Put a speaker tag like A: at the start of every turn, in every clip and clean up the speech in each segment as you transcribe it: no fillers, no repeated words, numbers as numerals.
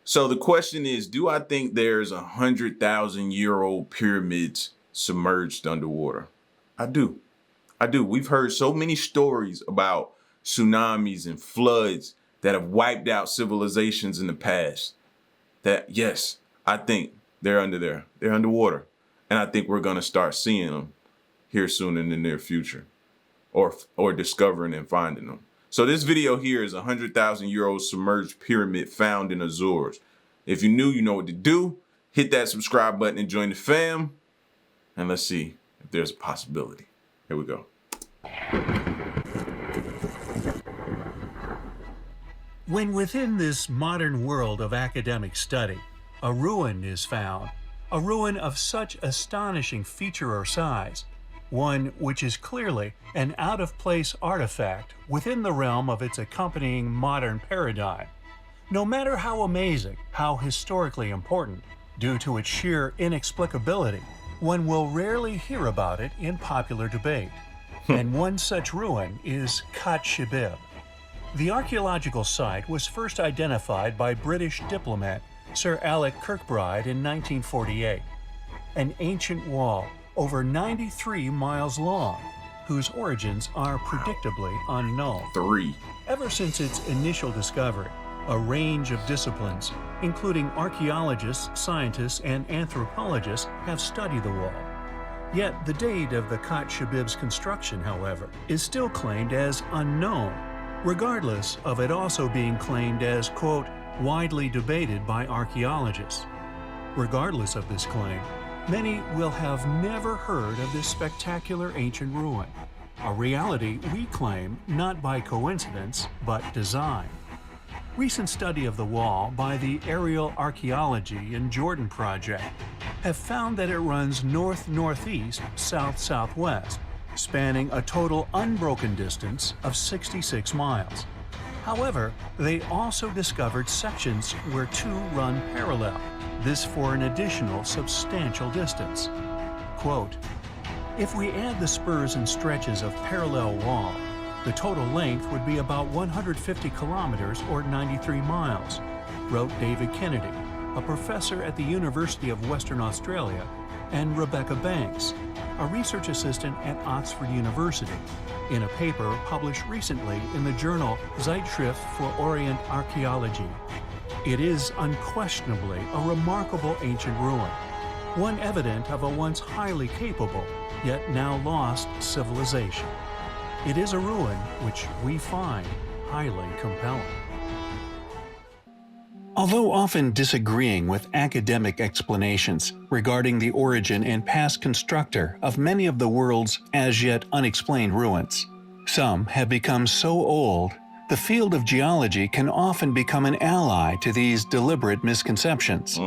A: So the question is, do I think there's 100,000-year-old pyramids submerged underwater? I do. I do. We've heard so many stories about tsunamis and floods that have wiped out civilizations in the past that, yes, I think they're under there. They're underwater. And I think we're going to start seeing them here soon in the near future, or discovering and finding them. So this video here is a 100,000-year-old submerged pyramid found in Azores. If you're new, you know what to do. Hit that subscribe button and join the fam. And let's see if there's a possibility. Here we go.
B: When within this modern world of academic study, a ruin is found, a ruin of such astonishing feature or size, one which is clearly an out-of-place artifact within the realm of its accompanying modern paradigm, no matter how amazing, how historically important, due to its sheer inexplicability, one will rarely hear about it in popular debate. And one such ruin is Khat Shibib. The archaeological site was first identified by British diplomat Sir Alec Kirkbride in 1948. An ancient wall over 93 miles long, whose origins are predictably unknown. Ever since its initial discovery, a range of disciplines, including archaeologists, scientists, and anthropologists, have studied the wall. Yet the date of the Khat Shibib's construction, however, is still claimed as unknown, regardless of it also being claimed as, quote, widely debated by archaeologists. Regardless of this claim, many will have never heard of this spectacular ancient ruin, a reality we claim not by coincidence but design. Recent study of the wall by the Aerial Archaeology in Jordan project have found that it runs north-northeast, south-southwest, spanning a total unbroken distance of 66 miles. However, they also discovered sections where two run parallel, this for an additional substantial distance. Quote, "If we add the spurs and stretches of parallel wall, the total length would be about 150 kilometers or 93 miles, wrote David Kennedy, a professor at the University of Western Australia, and Rebecca Banks, a research assistant at Oxford University, in a paper published recently in the journal Zeitschrift für Orient Archäologie. It is unquestionably a remarkable ancient ruin, one evident of a once highly capable, yet now lost civilization. It is a ruin which we find highly compelling." Although often disagreeing with academic explanations regarding the origin and past constructor of many of the world's as yet unexplained ruins, some have become so old, the field of geology can often become an ally to these deliberate misconceptions,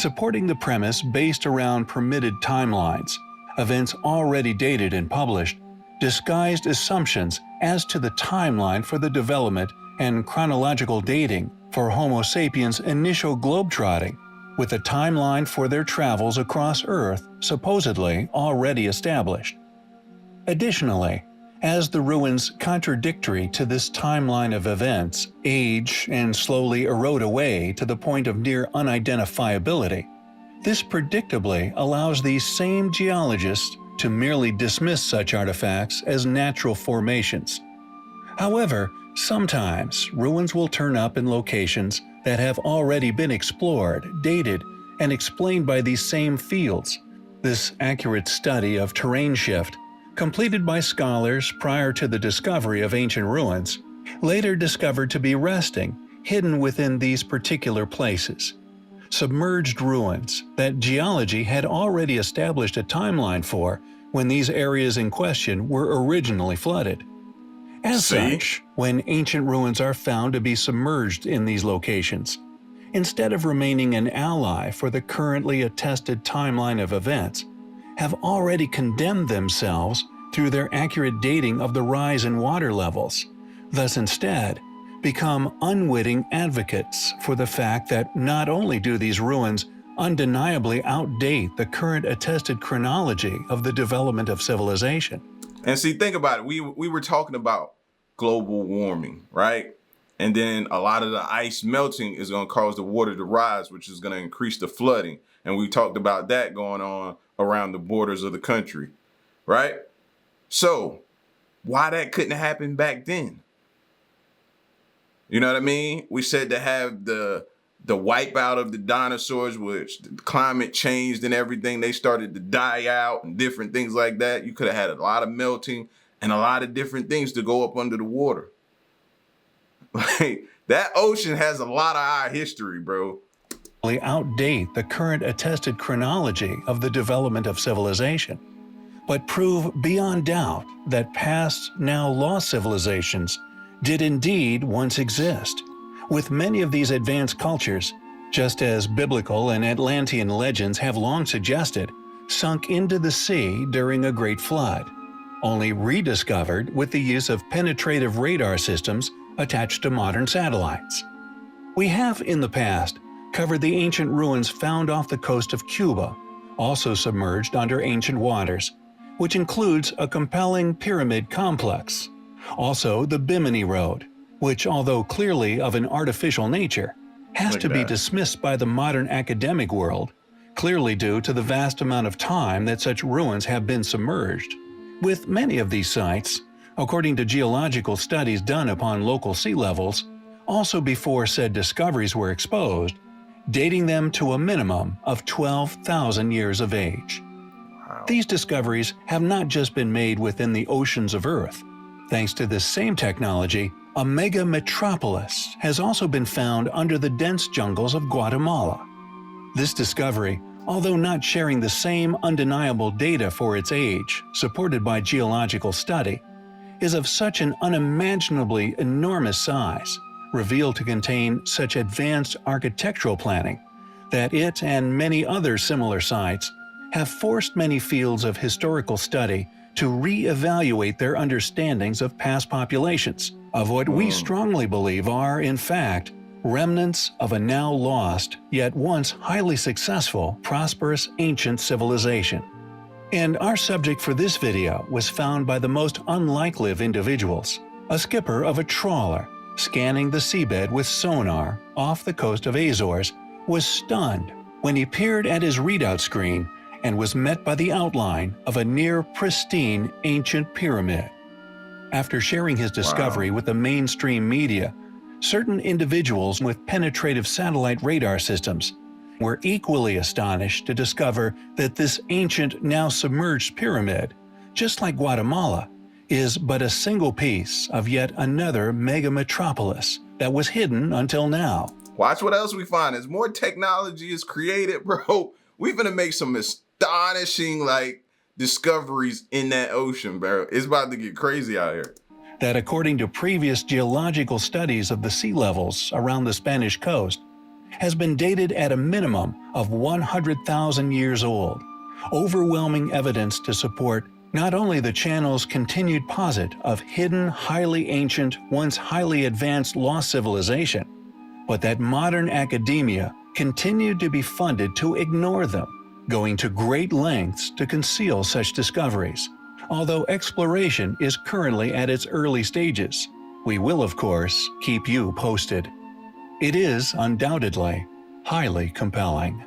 B: supporting the premise based around permitted timelines, events already dated and published, disguised assumptions as to the timeline for the development and chronological dating for Homo sapiens' initial globetrotting, with a timeline for their travels across Earth supposedly already established. Additionally, as the ruins contradictory to this timeline of events age and slowly erode away to the point of near unidentifiability, this predictably allows these same geologists to merely dismiss such artifacts as natural formations. However, sometimes ruins will turn up in locations that have already been explored, dated, and explained by these same fields. This accurate study of terrain shift, completed by scholars prior to the discovery of ancient ruins, later discovered to be resting, hidden within these particular places. Submerged ruins that geology had already established a timeline for when these areas in question were originally flooded. As such, when ancient ruins are found to be submerged in these locations, instead of remaining an ally for the currently attested timeline of events, have already condemned themselves through their accurate dating of the rise in water levels, thus instead become unwitting advocates for the fact that not only do these ruins undeniably outdate the current attested chronology of the development of civilization.
A: And see, think about it. We were talking about global warming, right? And then a lot of the ice melting is going to cause the water to rise, which is going to increase the flooding. And we talked about that going on around the borders of the country, right? So why that couldn't happen back then? You know what I mean? We said to have the wipeout of the dinosaurs, which the climate changed and everything. They started to die out and different things like that. You could have had a lot of melting and a lot of different things to go up under the water. Like, that ocean has a lot of our history, bro.
B: Outdate the current attested chronology of the development of civilization, but prove beyond doubt that past, now lost civilizations did indeed once exist, with many of these advanced cultures, just as biblical and Atlantean legends have long suggested, sunk into the sea during a great flood, only rediscovered with the use of penetrative radar systems attached to modern satellites. We have in the past covered the ancient ruins found off the coast of Cuba, also submerged under ancient waters, which includes a compelling pyramid complex. Also the Bimini Road, which, although clearly of an artificial nature, has to be dismissed by the modern academic world, clearly due to the vast amount of time that such ruins have been submerged. With many of these sites, according to geological studies done upon local sea levels, also before said discoveries were exposed, dating them to a minimum of 12,000 years of age.
A: Wow.
B: These discoveries have not just been made within the oceans of Earth. Thanks to this same technology, a mega metropolis has also been found under the dense jungles of Guatemala. This discovery, although not sharing the same undeniable data for its age, supported by geological study, is of such an unimaginably enormous size, revealed to contain such advanced architectural planning, that it and many other similar sites have forced many fields of historical study to re-evaluate their understandings of past populations, of what we strongly believe are, in fact, remnants of a now lost, yet once highly successful, prosperous ancient civilization. And our subject for this video was found by the most unlikely of individuals, a skipper of a trawler, scanning the seabed with sonar off the coast of Azores, was stunned when he peered at his readout screen and was met by the outline of a near-pristine ancient pyramid. After sharing his discovery with the mainstream media, certain individuals with penetrative satellite radar systems were equally astonished to discover that this ancient, now submerged pyramid, just like Guatemala, is but a single piece of yet another mega-metropolis that was hidden until now.
A: Watch what else we find. As more technology is created, bro, we're gonna make some astonishing, discoveries in that ocean, bro. It's about to get crazy out here.
B: That according to previous geological studies of the sea levels around the Spanish coast, has been dated at a minimum of 100,000 years old, overwhelming evidence to support not only the channel's continued posit of hidden, highly ancient, once highly advanced lost civilization, but that modern academia continued to be funded to ignore them, going to great lengths to conceal such discoveries. Although exploration is currently at its early stages, we will, of course, keep you posted. It is undoubtedly highly compelling.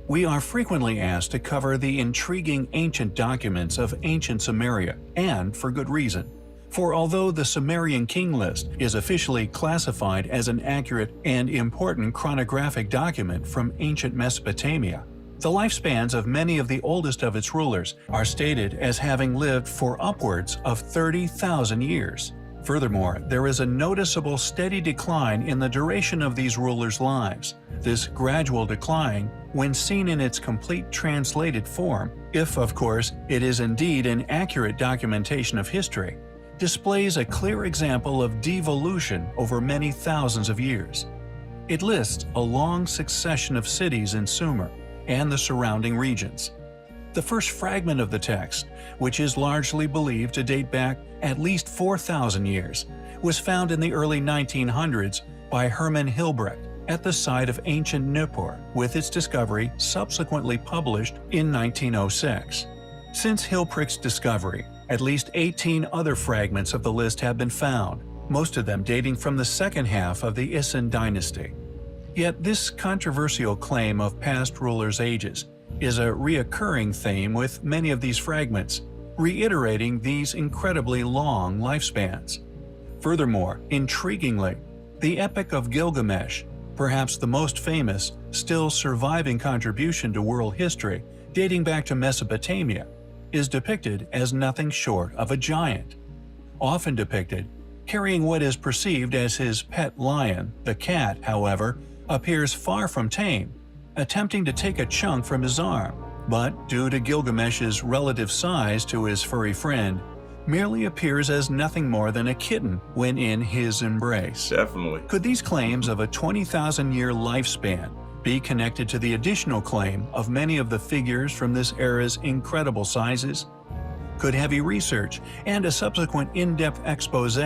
B: We are frequently asked to cover the intriguing ancient documents of ancient Sumeria, and for good reason. For although the Sumerian king list is officially classified as an accurate and important chronographic document from ancient Mesopotamia, the lifespans of many of the oldest of its rulers are stated as having lived for upwards of 30,000 years. Furthermore, there is a noticeable steady decline in the duration of these rulers' lives. This gradual decline, when seen in its complete translated form, if of course it is indeed an accurate documentation of history, displays a clear example of devolution over many thousands of years. It lists a long succession of cities in Sumer and the surrounding regions. The first fragment of the text, which is largely believed to date back at least 4,000 years, was found in the early 1900s by Hermann Hilbrecht at the site of ancient Nippur, with its discovery subsequently published in 1906. Since Hilbrecht's discovery, at least 18 other fragments of the list have been found, most of them dating from the second half of the Isin dynasty. Yet this controversial claim of past rulers' ages is a reoccurring theme with many of these fragments, reiterating these incredibly long lifespans. Furthermore, intriguingly, the Epic of Gilgamesh, perhaps the most famous, still surviving contribution to world history dating back to Mesopotamia, is depicted as nothing short of a giant. Often depicted, carrying what is perceived as his pet lion, the cat, however, appears far from tame, attempting to take a chunk from his arm, but due to Gilgamesh's relative size to his furry friend, merely appears as nothing more than a kitten when in his embrace.
A: Definitely.
B: Could these claims of a 20,000-year lifespan be connected to the additional claim of many of the figures from this era's incredible sizes? Could heavy research and a subsequent in-depth expose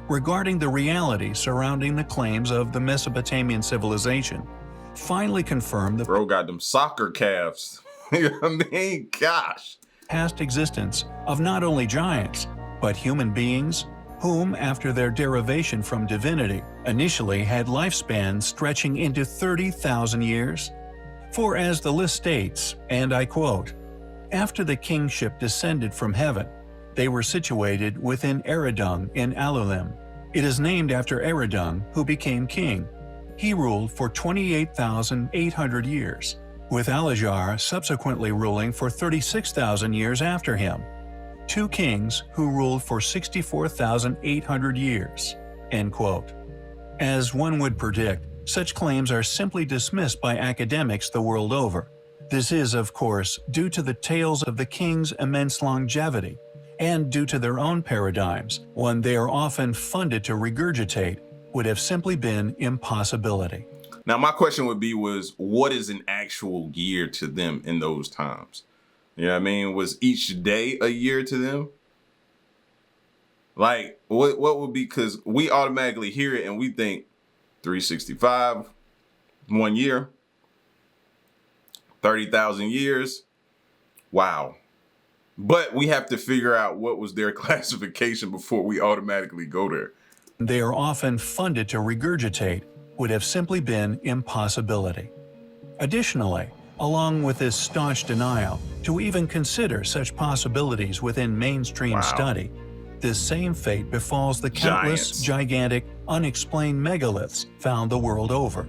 B: regarding the reality surrounding the claims of the Mesopotamian civilization finally confirm the
A: Bro got them soccer calves. I mean, gosh.
B: past existence of not only giants, but human beings whom, after their derivation from divinity, initially had lifespans stretching into 30,000 years? For as the list states, and I quote, "After the kingship descended from heaven, they were situated within Eridung in Alulim. It is named after Eridung, who became king. He ruled for 28,800 years, with Alajar subsequently ruling for 36,000 years after him. Two kings who ruled for 64,800 years." End quote. As one would predict, such claims are simply dismissed by academics the world over. This is, of course, due to the tales of the king's immense longevity, and due to their own paradigms, one they are often funded to regurgitate would have simply been impossibility.
A: Now, my question would be what is an actual year to them in those times? You know what I mean? Was each day a year to them? Like, what would be, because we automatically hear it and we think 365, 1 year, 30,000 years. Wow. But we have to figure out what was their classification before we automatically go there.
B: They are often funded to regurgitate would have simply been impossibility. Additionally, along with this staunch denial to even consider such possibilities within mainstream study, this same fate befalls the countless, gigantic, unexplained megaliths found the world over.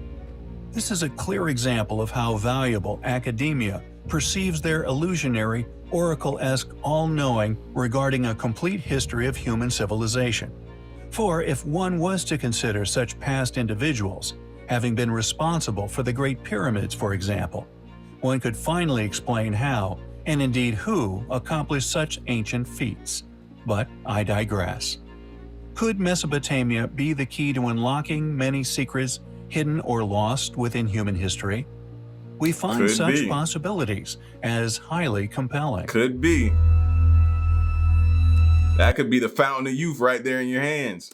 B: This is a clear example of how valuable academia perceives their illusionary, oracle-esque all-knowing regarding a complete history of human civilization. For if one was to consider such past individuals, having been responsible for the Great Pyramids, for example, one could finally explain how, and indeed who, accomplished such ancient feats. But I digress. Could Mesopotamia be the key to unlocking many secrets hidden or lost within human history? We find such possibilities as highly compelling.
A: Could be. That could be the fountain of youth right there in your hands.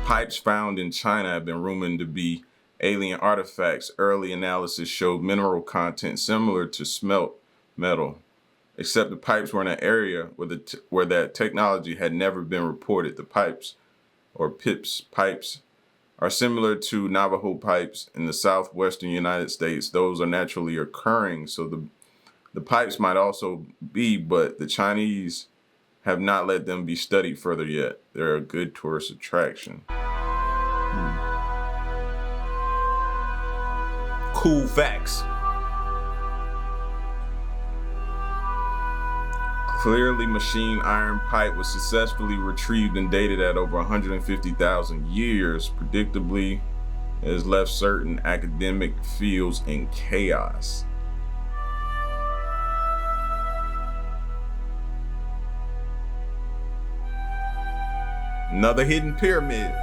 A: Pipes found in China have been rumored to be alien artifacts. Early analysis showed mineral content similar to smelt metal, except the pipes were in an area where that technology had never been reported. The pipes, or pips pipes, are similar to Navajo pipes in the southwestern United States. Those are naturally occurring, so the pipes might also be, but the Chinese have not let them be studied further yet. They're a good tourist attraction. Cool facts. Clearly, machine iron pipe was successfully retrieved and dated at over 150,000 years. Predictably, it has left certain academic fields in chaos. Another hidden pyramid.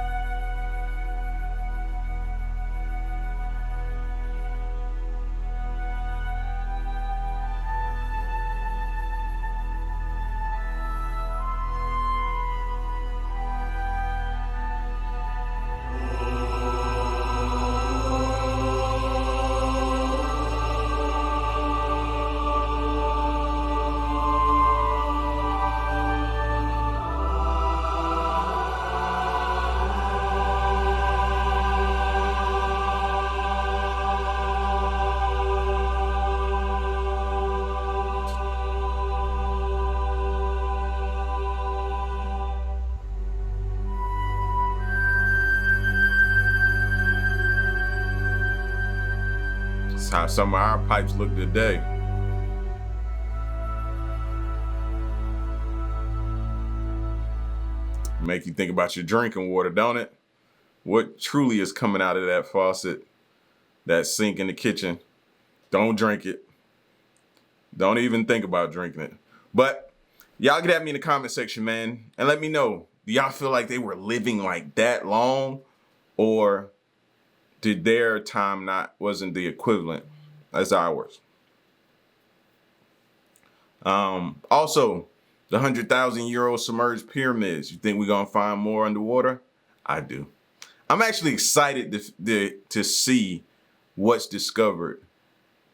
A: That's how some of our pipes look today. Make you think about your drinking water, don't it? What truly is coming out of that faucet, that sink in the kitchen? Don't drink it. Don't even think about drinking it. But y'all get at me in the comment section, man, and let me know. Do y'all feel like they were living like that long, or did their time wasn't the equivalent as ours? Also, the 100,000-year-old submerged pyramids. You think we're gonna find more underwater? I do. I'm actually excited to see what's discovered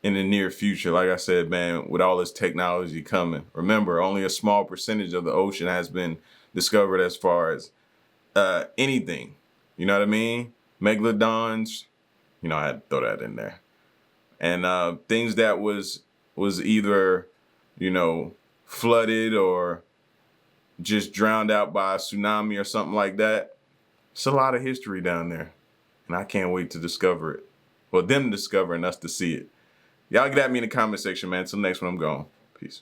A: in the near future. Like I said, man, with all this technology coming. Remember, only a small percentage of the ocean has been discovered as far as anything. You know what I mean? Megalodons, you know, I had to throw that in there. And things that was either, you know, flooded or just drowned out by a tsunami or something like that. It's a lot of history down there, and I can't wait to discover it. Well, them to discover and us to see it. Y'all get at me in the comment section, man. Till next one, I'm gone. Peace.